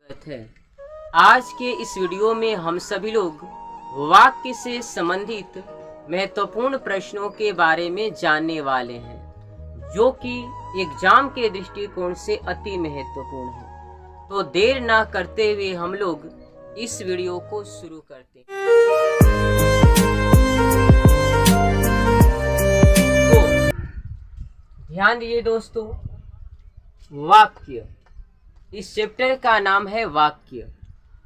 है। आज के इस वीडियो में हम सभी लोग वाक्य से संबंधित महत्वपूर्ण प्रश्नों के बारे में जानने वाले हैं, जो कि एग्जाम के दृष्टिकोण से अति महत्वपूर्ण है। तो देर ना करते हुए हम लोग इस वीडियो को शुरू करते हैं। तो ध्यान दीजिए दोस्तों, वाक्य, इस चैप्टर का नाम है वाक्य।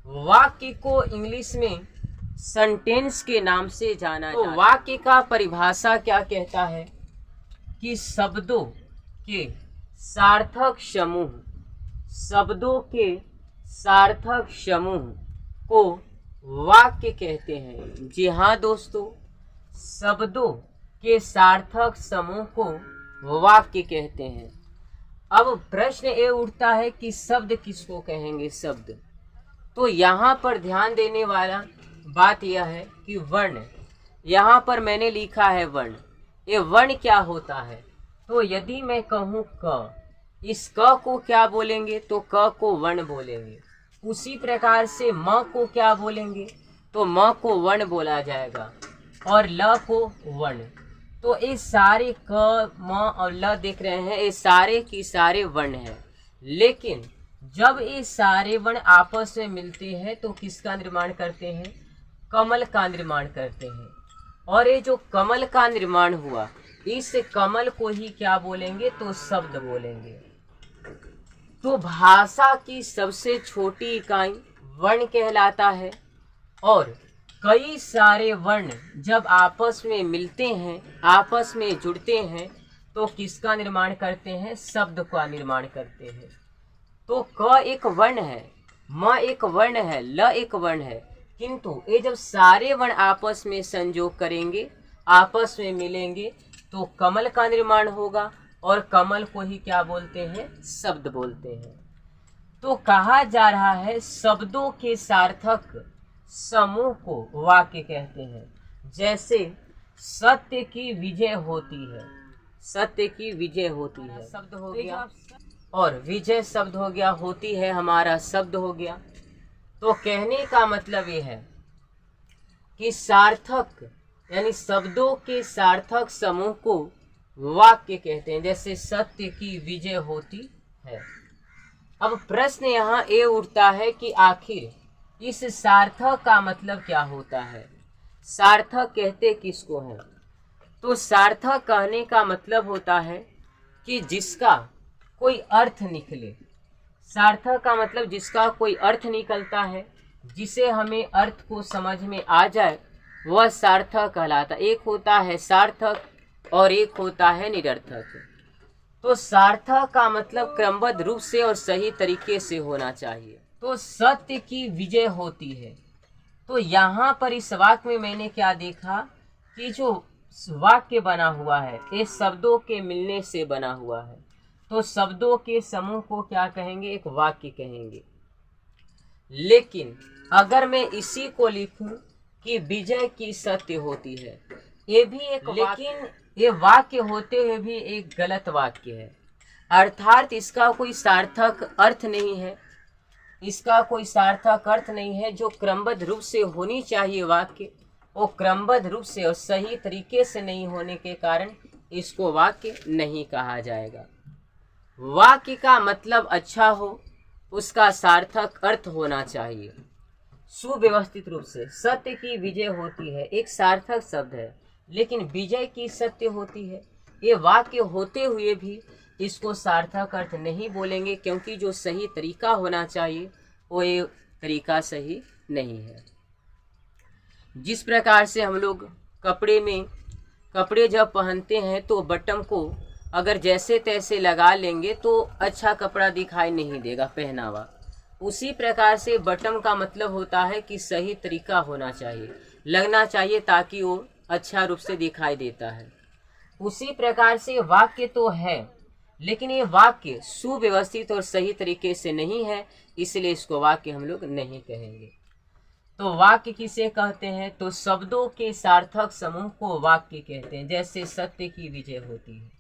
वाक्य को इंग्लिश में सेंटेंस के नाम से जाना जाता है। वाक्य का परिभाषा क्या कहता है कि शब्दों के सार्थक समूह, शब्दों के सार्थक समूह को वाक्य कहते हैं। जी हाँ दोस्तों, शब्दों के सार्थक समूह को वाक्य कहते हैं। अब प्रश्न ये उठता है कि शब्द किसको कहेंगे? शब्द। तो यहाँ पर ध्यान देने वाला बात यह है कि वर्ण, यहाँ पर मैंने लिखा है वर्ण। ये वर्ण क्या होता है? तो यदि मैं कहूँ क, इस क को क्या बोलेंगे? तो क को वर्ण बोलेंगे। उसी प्रकार से म को क्या बोलेंगे? तो म को वर्ण बोला जाएगा, और ल को वर्ण। तो ये सारे क, म और ल देख रहे हैं, ये सारे की सारे वर्ण हैं। लेकिन जब ये सारे वर्ण आपस में मिलते हैं तो किसका निर्माण करते हैं? कमल का निर्माण करते हैं। और ये जो कमल का निर्माण हुआ, इस कमल को ही क्या बोलेंगे? तो शब्द बोलेंगे। तो भाषा की सबसे छोटी इकाई वर्ण कहलाता है, और कई सारे वर्ण जब आपस में मिलते हैं, आपस में जुड़ते हैं, तो किसका निर्माण करते हैं? शब्द का निर्माण करते हैं। तो क एक वर्ण है, म एक वर्ण है, ल एक वर्ण है, किंतु ये जब सारे वर्ण आपस में संयोग करेंगे, आपस में मिलेंगे, तो कमल का निर्माण होगा, और कमल को ही क्या बोलते हैं? शब्द बोलते हैं। तो कहा जा रहा है शब्दों के सार्थक समूह को वाक्य कहते हैं। जैसे सत्य की विजय होती है, सत्य की विजय होती है शब्द हो गया, और विजय शब्द हो गया, होती है हमारा शब्द हो गया। तो कहने का मतलब ये है कि सार्थक यानी शब्दों के सार्थक समूह को वाक्य कहते हैं। जैसे सत्य की विजय होती है। अब प्रश्न यहाँ ये उठता है कि आखिर इस सार्थक का मतलब क्या होता है? सार्थक कहते किसको हैं? तो सार्थक कहने का मतलब होता है कि जिसका कोई अर्थ निकले। सार्थक का मतलब जिसका कोई अर्थ निकलता है, जिसे हमें अर्थ को समझ में आ जाए, वह सार्थक कहलाता। एक होता है सार्थक और एक होता है निरर्थक। तो सार्थक का मतलब क्रमबद्ध रूप से और सही तरीके से होना चाहिए। तो सत्य की विजय होती है। तो यहाँ पर इस वाक्य में मैंने क्या देखा कि जो वाक्य बना हुआ है, ये शब्दों के मिलने से बना हुआ है। तो शब्दों के समूह को क्या कहेंगे? एक वाक्य कहेंगे। लेकिन अगर मैं इसी को लिखूं कि विजय की सत्य होती है, ये भी एक, लेकिन ये वाक्य होते हुए भी एक गलत वाक्य है। अर्थात इसका कोई सार्थक अर्थ नहीं है, इसका कोई सार्थक अर्थ नहीं है। जो क्रमबद्ध रूप से होनी चाहिए वाक्य, वो क्रमबद्ध रूप से और सही तरीके से नहीं होने के कारण इसको वाक्य नहीं कहा जाएगा। वाक्य का मतलब अच्छा हो, उसका सार्थक अर्थ होना चाहिए, सुव्यवस्थित रूप से। सत्य की विजय होती है एक सार्थक शब्द है, लेकिन विजय की सत्य होती है, ये वाक्य होते हुए भी इसको सार्थक अर्थ नहीं बोलेंगे, क्योंकि जो सही तरीका होना चाहिए वो ये तरीका सही नहीं है। जिस प्रकार से हम लोग कपड़े जब पहनते हैं तो बटन को अगर जैसे तैसे लगा लेंगे तो अच्छा कपड़ा दिखाई नहीं देगा पहनावा। उसी प्रकार से बटन का मतलब होता है कि सही तरीका होना चाहिए, लगना चाहिए, ताकि वो अच्छा रूप से दिखाई देता है। उसी प्रकार से वाक्य तो है, लेकिन ये वाक्य सुव्यवस्थित और सही तरीके से नहीं है, इसलिए इसको वाक्य हम लोग नहीं कहेंगे। तो वाक्य किसे कहते हैं? तो शब्दों के सार्थक समूह को वाक्य कहते हैं। जैसे सत्य की विजय होती है,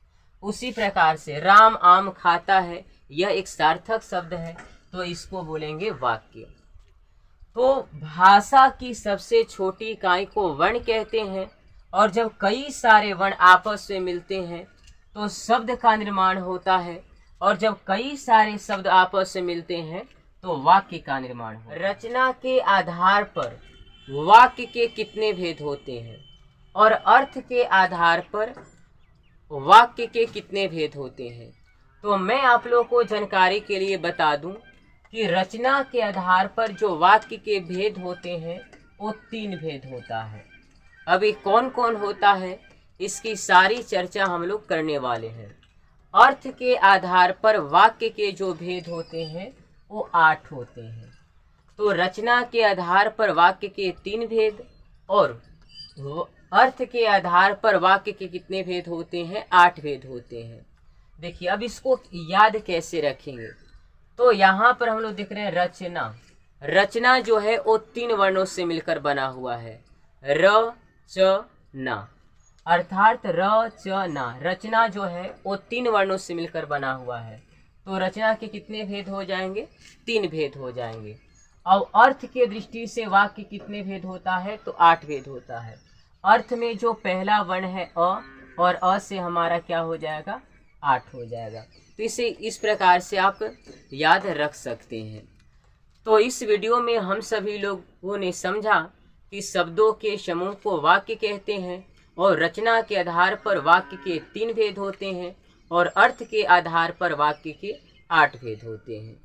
उसी प्रकार से राम आम खाता है, यह एक सार्थक शब्द है, तो तो इसको बोलेंगे वाक्य। तो भाषा की सबसे छोटी इकाई को वर्ण कहते हैं, और जब कई सारे वर्ण आपस में मिलते हैं तो शब्द का निर्माण होता है, और जब कई सारे शब्द आपस में मिलते हैं तो वाक्य का निर्माण होता है। रचना के आधार पर वाक्य के कितने भेद होते हैं और अर्थ के आधार पर वाक्य के कितने भेद होते हैं, तो मैं आप लोगों को जानकारी के लिए बता दूं कि रचना के आधार पर जो वाक्य के भेद होते हैं वो 3 भेद होता है। अभी कौन कौन होता है इसकी सारी चर्चा हम लोग करने वाले हैं। अर्थ के आधार पर वाक्य के जो भेद होते हैं वो 8 होते हैं। तो रचना के आधार पर वाक्य के 3 भेद और अर्थ के आधार पर वाक्य के कितने भेद होते हैं, 8 भेद होते हैं। देखिए अब इसको याद कैसे रखेंगे, तो यहाँ पर हम लोग देख रहे हैं रचना। रचना जो है वो 3 वर्णों से मिलकर बना हुआ है, र च ना, अर्थात र च ना। रचना जो है वो 3 वर्णों से मिलकर बना हुआ है। तो रचना के कितने भेद हो जाएंगे, 3 भेद हो जाएंगे। और अर्थ के दृष्टि से वाक्य कितने भेद होता है, तो 8 भेद होता है। अर्थ में जो पहला वर्ण है अ, और अ से हमारा क्या हो जाएगा, 8 हो जाएगा। तो इसे इस प्रकार से आप याद रख सकते हैं। तो इस वीडियो में हम सभी लोगों ने समझा कि शब्दों के समूह को वाक्य कहते हैं, और रचना के आधार पर वाक्य के 3 भेद होते हैं, और अर्थ के आधार पर वाक्य के 8 भेद होते हैं।